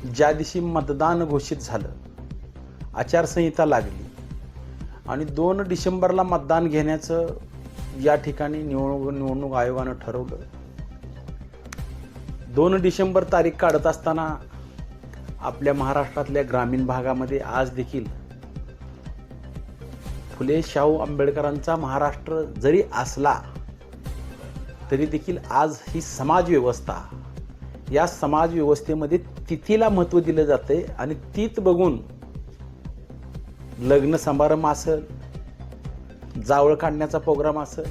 ज्या दिवशी मतदान घोषित झालं, आचारसंहिता लागली आणि 2 डिसेंबरला मतदान घेण्याचं या ठिकाणी निवडणूक आयोगानं ठरवलं. 2 डिसेंबर तारीख काढत असताना आपल्या महाराष्ट्रातल्या ग्रामीण भागामध्ये आज देखील फुले शाहू आंबेडकरांचा महाराष्ट्र जरी असला तरी देखील आज ही समाज व्यवस्था, या समाज व्यवस्थेमध्ये तिथीला महत्त्व दिलं जाते आणि तीच बघून लग्न समारंभ असेल, जावळ काढण्याचा प्रोग्राम असेल,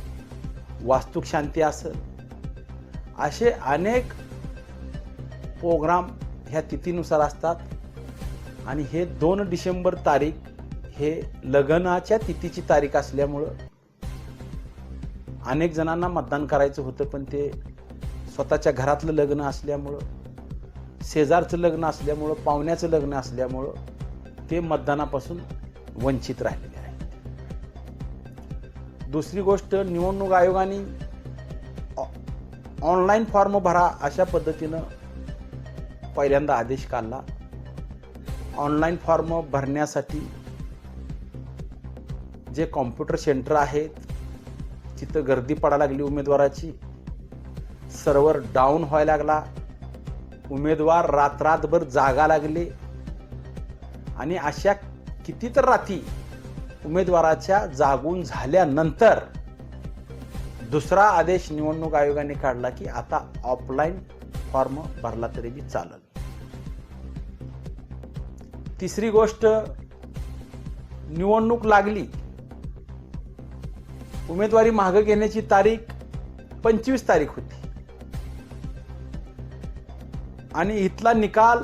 वास्तुक शांती असेल, असे अनेक प्रोग्राम ह्या तिथीनुसार असतात. आणि हे 2 डिसेंबर तारीख हे लग्नाच्या तिथीची तारीख असल्यामुळं अनेक जणांना मतदान करायचं होतं, पण ते स्वतःच्या घरातलं लग्न असल्यामुळं, शेजारचं लग्न असल्यामुळं, पाहुण्याचं लग्न असल्यामुळं ते मतदानापासून वंचित राहिलेले आहेत. दुसरी गोष्ट, निवडणूक आयोगाने ऑनलाईन फॉर्म भरा अशा पद्धतीनं पहिल्यांदा आदेश काढला. ऑनलाईन फॉर्म भरण्यासाठी जे कॉम्प्युटर सेंटर आहेत तिथं गर्दी पडायला लागली उमेदवाराची, सर्व्हर डाऊन व्हायला लागला, उमेदवार रात्रभर जागा लागले आणि अशा किती तर रात्री उमेदवाराच्या जागून झाल्यानंतर दुसरा आदेश निवडणूक आयोगाने काढला की आता ऑफलाईन फॉर्म भरला तरी बी चालेल. तिसरी गोष्ट, निवडणूक लागली, उमेदवारी मागे घेण्याची तारीख 25 तारीख होती आणि इथला निकाल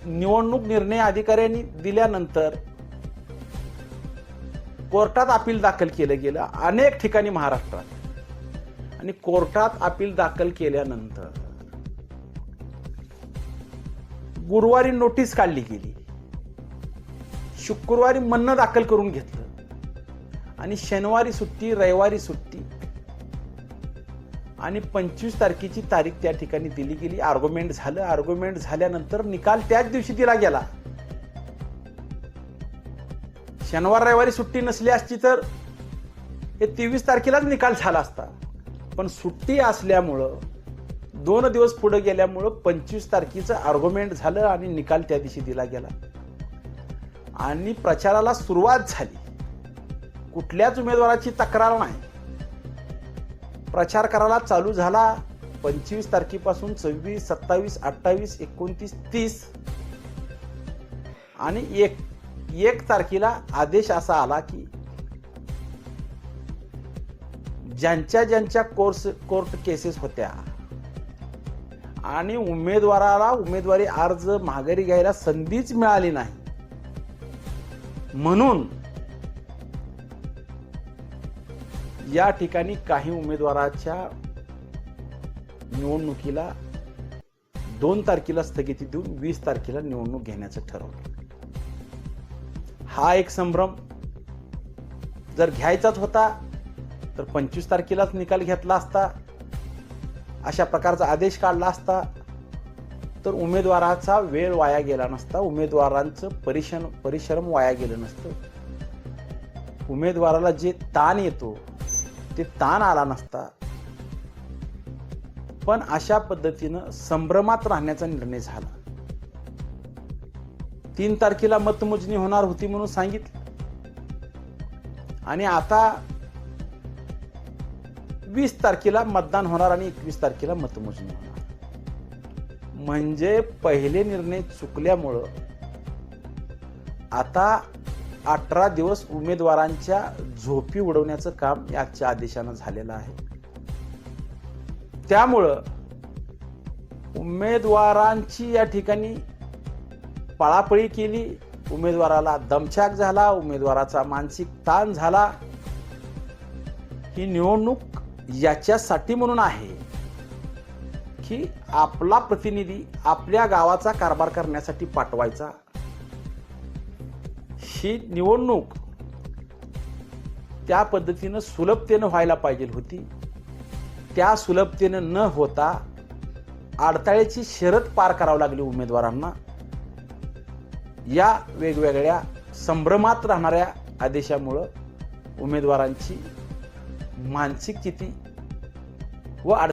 निवडणूक निर्णय अधिकाऱ्यांनी दिल्यानंतर कोर्टात अपील दाखल केलं गेलं अनेक ठिकाणी महाराष्ट्रात. आणि कोर्टात अपील दाखल केल्यानंतर गुरुवारी नोटीस काढली गेली, शुक्रवारी म्हणणं दाखल करून घेतलं आणि शनिवारी सुट्टी, रविवारी सुट्टी आणि 25 तारखेची तारीख त्या ठिकाणी दिली गेली. आर्ग्युमेंट झालं. आर्ग्युमेंट झाल्यानंतर निकाल त्याच दिवशी दिला गेला. शनिवार रविवारी सुट्टी नसली असती तर हे 23 तारखेलाच निकाल झाला असता, पण सुट्टी असल्यामुळं 2 दिवस पुढे गेल्यामुळं 25 तारखेचं आर्ग्युमेंट झालं आणि निकाल त्या दिवशी दिला गेला आणि प्रचाराला सुरुवात झाली. कुठल्याच उमेदवाराची तक्रार नाही, प्रचार करायला चालू झाला. 25 तारखेपासून 26, 27, 28, 29, 30 आणि 1 तारखेला आदेश असा आला की ज्यांच्या कोर्ट केसेस होत्या आणि उमेदवाराला उमेदवारी अर्ज माघारी घ्यायला संधीच मिळाली नाही, म्हणून या ठिकाणी काही उमेदवाराच्या निवडणुकीला 2 तारखेला स्थगिती देऊन 20 तारखेला निवडणूक घेण्याचं ठरवलं. हा एक संभ्रम. जर घ्यायचाच होता तर 25 तारखेलाच निकाल घेतला असता, अशा प्रकारचा आदेश काढला असता तर उमेदवाराचा वेळ वाया गेला नसता, उमेदवारांचं परिश्रम वाया गेलं नसतं, उमेदवाराला जे ताण येतो ते ताण आला नसता. पण अशा पद्धतीनं संभ्रमात राहण्याचा निर्णय झाला. 3 तारखेला मतमोजणी होणार होती म्हणून सांगितलं आणि आता 20 तारखेला मतदान होणार आणि 21 तारखेला मतमोजणी होणार. म्हणजे पहिले निर्णय चुकल्यामुळं आता 18 दिवस उमेदवारांच्या झोपी उडवण्याचं काम याच्या आदेशानं झालेलं आहे. त्यामुळं उमेदवारांची या ठिकाणी पळापळी केली, उमेदवाराला दमछाक झाला, उमेदवाराचा मानसिक ताण झाला. ही निवडणूक याच्यासाठी म्हणून आहे की आपला प्रतिनिधी आपल्या गावाचा कारभार करण्यासाठी पाठवायचा. ही निवडणूक त्या पद्धतीनं सुलभतेनं व्हायला पाहिजे होती. त्या सुलभतेनं न होता अडथळ्याची शर्यत पार करावी लागली उमेदवारांना. या वेगवेगळ्या संभ्रमात राहणाऱ्या आदेशामुळं उमेदवारांची मानसिक स्थिती व